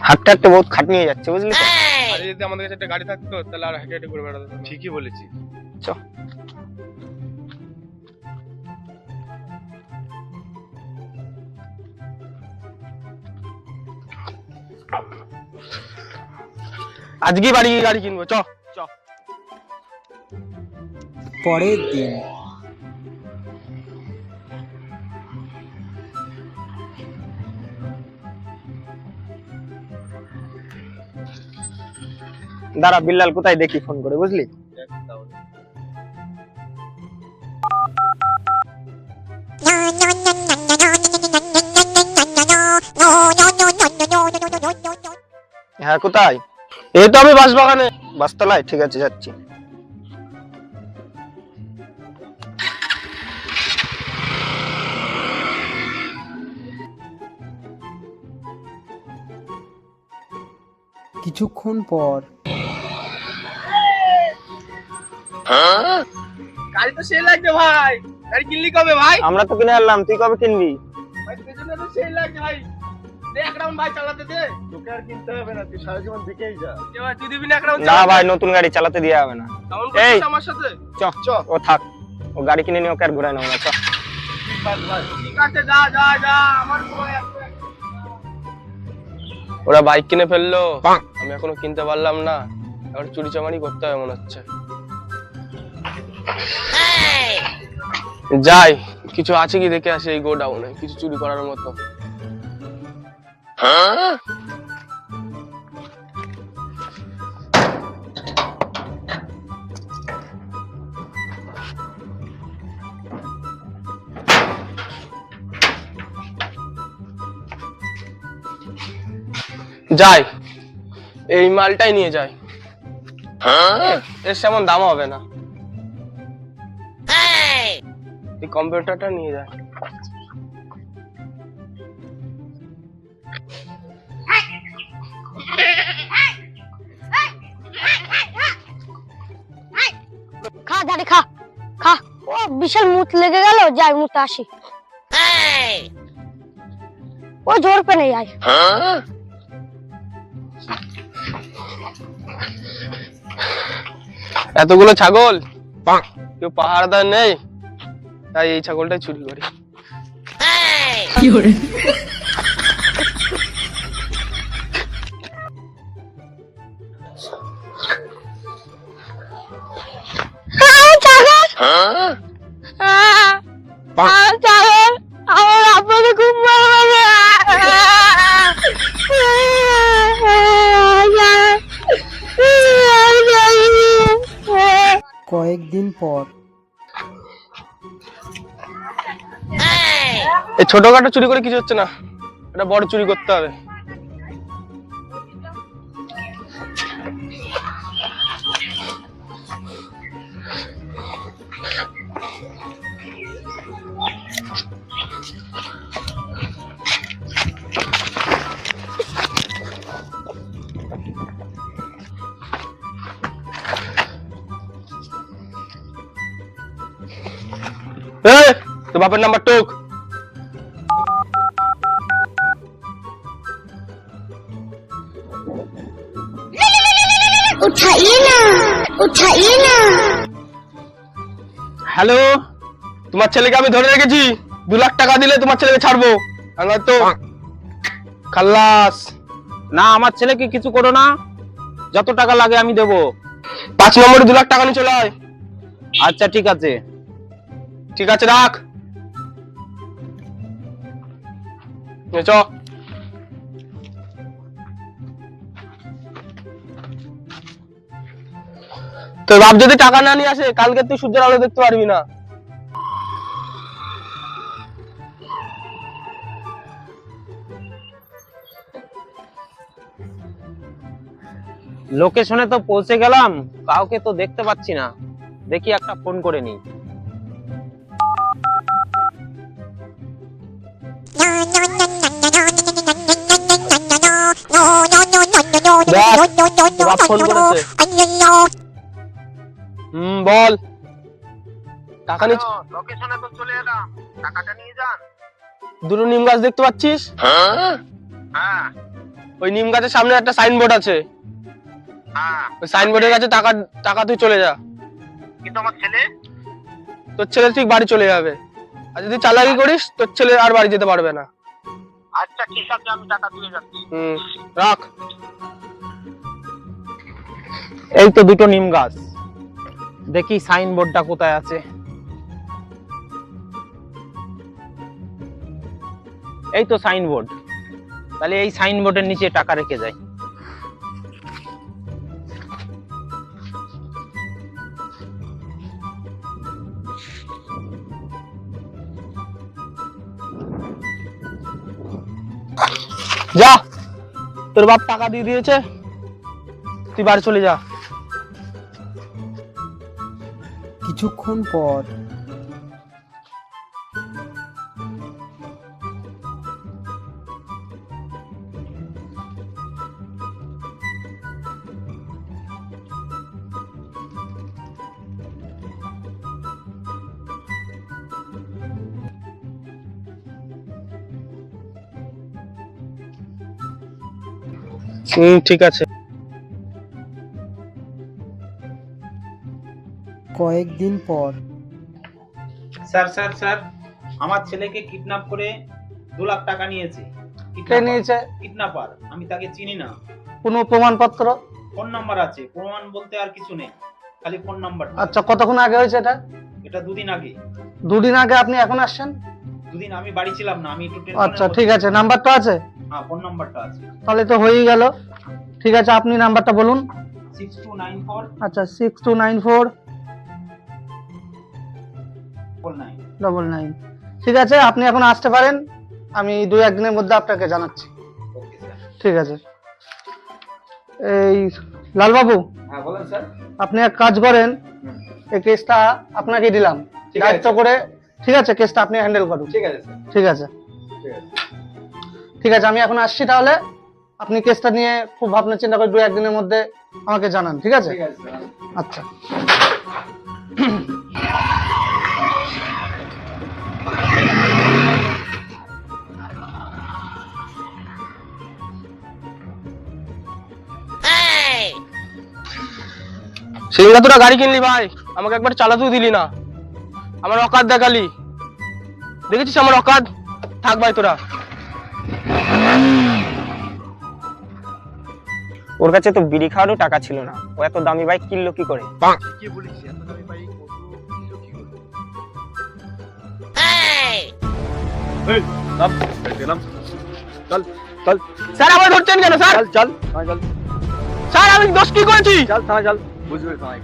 হাঁটতে হাঁটতে বহুত খাটনি হয়ে যাচ্ছে, বুঝলি তো? আর যদি আমাদের কাছে একটা গাড়ি থাকতো তাহলে আর হেঁটে হেঁটে ঘুরে বেড়াতাম। ঠিকই বলেছিস। চ। আজকে বাড়ি গিয়ে গাড়ি কিনবো, চ চ। পরের দিন দাঁড়া, বিল্লাল কোথায় দেখি ফোন করে, বুঝলি? হ্যাঁ, কোথায়? এই তো আমি বাঁশবাগানে, বাসতলায়। ঠিক আছে, যাচ্ছি। কিছুক্ষণ পর গাড়ি তো সেই লাগছে ভাই। গাড়ি কিনলি কবে ভাই? আমরা তো কিনে আনলাম, তুই কবে কিনবি? ভাই পেছনে তো সেই লাগছে ভাই। দে এক রাউন্ড ভাই চালাতে দে। তোকে আর কিনতে হবে না, তুই সারা জীবন দিকেই যা। এবার তুই দিবি না এক রাউন্ড? না ভাই, নতুন গাড়ি চালাতে দেওয়া হবে না। কেমন এই। করছিস আমার সাথে? চ চ, ও থাক, ও গাড়ি কিনে নিয়ে ওকে আর ঘুরাই নেবো না, চ। ঠিক আছে, যা যা যা। আমার সময় আছে। ওরা বাইক কিনে ফেললো, আমি এখনো কিনতে পারলাম না। এবার চুরি চামারি করতে হবে মনে হচ্ছে। যাই, কিছু আছে কি দেখে আসে এই গোডাউনে, কিছু চুরি করার মতো। যাই, এই মালটাই নিয়ে যাই। এর সেমন দাম হবে না। এই কম্পিউটারটা নিয়ে যায়। খা দাঁড়ি খা খা। ও বিশাল মুত লেগে গেল, যাই মুতে আসি। ও জোর পে নেই আয়। এতগুলো ছাগল, কেউ পাহাড়দার নেই, তাই এই ছাগলটাই চুরি করি। ছাগল আমার আপনাকে খুব ভালো কয়েকদিন পর এই ছোটখাটো চুরি করে কিছু হচ্ছে না, এটা বড় চুরি করতে হবে। তো বাপের নাম্বার টুক। उठाइए ना उठाइए ना। হ্যালো, তোমার ছেলেকে আমি ধরে রেখেছি। 2 লাখ টাকা দিলে তোমার ছেলেকে ছাড়বো, আর নয়তো খাল্লাস। না, আমার ছেলেকে কিছু করো না, যত টাকা লাগে আমি দেবো। 5 নম্বরে 2 লাখ টাকা নিয়ে চলে আয়। আচ্ছা, ঠিক আছে। ঠিক আছে, রাখ। চ। তোর বাপ যদি টাকা না নিয়ে আসে, কালকে তুই সূর্যের আলো দেখতে পারবি না। লোকেশনে তো পৌঁছে গেলাম, কাউকে তো দেখতে পাচ্ছি না। দেখি একটা ফোন করে নি। বল। টাকা নিচ্ছি। লোকেশনে তো চলে এলাম, টাকাটা নিয়ে যান। দুটো নিম গাছ দেখতে পাচ্ছিস? হ্যাঁ, ওই নিম গাছের সামনে একটা সাইনবোর্ড আছে, ওই সাইনবোর্ডের কাছে টাকা টাকা তুই চলে যা। কিন্তু আমার ছেলে তোর ছেলে ঠিক বাড়ি চলে যাবে, আর যদি চালাকি করিস তোর ছেলে আর বাড়ি যেতে পারবে না। আচ্ছা ঠিক আছে, আমি টাকা দিয়ে যাচ্ছি। রাখ। এই তো দুটো নিম গাছ, দেখি সাইনবোর্ডটা কোথায় আছে। এই তো সাইনবোর্ড, তাহলে এই সাইনবোর্ডের নিচে টাকা রেখে যাই। যা, তোর বাপ টাকা দিয়ে দিয়েছে, তুই বাড়ি চলে যা। কিছুক্ষণ পর ঠিক আছে। কয়েকদিন পর স্যার স্যার স্যার, আমার ছেলেকে কিডন্যাপ করে 2 লাখ টাকা নিয়েছে। কে নিয়েছে? কিডন্যাপার, আমি তাকে চিনি না। কোনো প্রমাণপত্র? ফোন নাম্বার আছে, প্রমাণ বলতে আর কিছু নেই, খালি ফোন নাম্বার। আচ্ছা, কতক্ষণ আগে হয়েছে এটা? এটা 2 দিন আগে। 2 দিন আগে আপনি এখন আসছেন? 2 দিন আমি বাড়ি ছিলাম না, আমি একটু আচ্ছা ঠিক আছে, নাম্বারটা আছে? হ্যাঁ, ফোন নাম্বারটা আছে। তাহলে তো হয়েই গেল। ঠিক আছে, আপনি নাম্বারটা বলুন। 6294 আচ্ছা 6294 99। 99। ঠিক আছে, আপনি এখন আসতে পারেন, আমি 2-1 দিনের মধ্যে আপনাকে জানাচ্ছি। Okay sir. ঠিক আছে। এই লালবাবু, হ্যাঁ বলেন স্যার। আপনি এক কাজ করেন, এই কেসটা আপনাকে দিলাম দায়িত্ব করে। ঠিক আছে, কেসটা আপনি হ্যান্ডেল করুন। ঠিক আছে স্যার। ঠিক আছে, ঠিক আছে, আমি এখন আসছি। তাহলে আপনি কেসটা নিয়ে খুব ভাবনা চিন্তা করে 2-1 দিনের মধ্যে আমাকে জানান। ঠিক আছে? ঠিক আছে স্যার। আচ্ছা। সেদিনটা তোরা গাড়ি কিনলি ভাই, আমাকে একবার চালাতেও দিলি না, আমার অকাত দেখালি। দেখেছিস আমার অকাত? থাক ভাই তোরা। ওর কাছে তো বিড়ি খাওয়ারও টাকা ছিল না, ও এত দামি বাইক কিনলো কি করে? কি বলিস, এত দামি বাইক কত কিলো কি করে? স্যার আমার ধরছেন কেন স্যার? চল চল চল স্যার আমি দোষ কি করেছি? চল থানা চল, বুঝবে থানায়।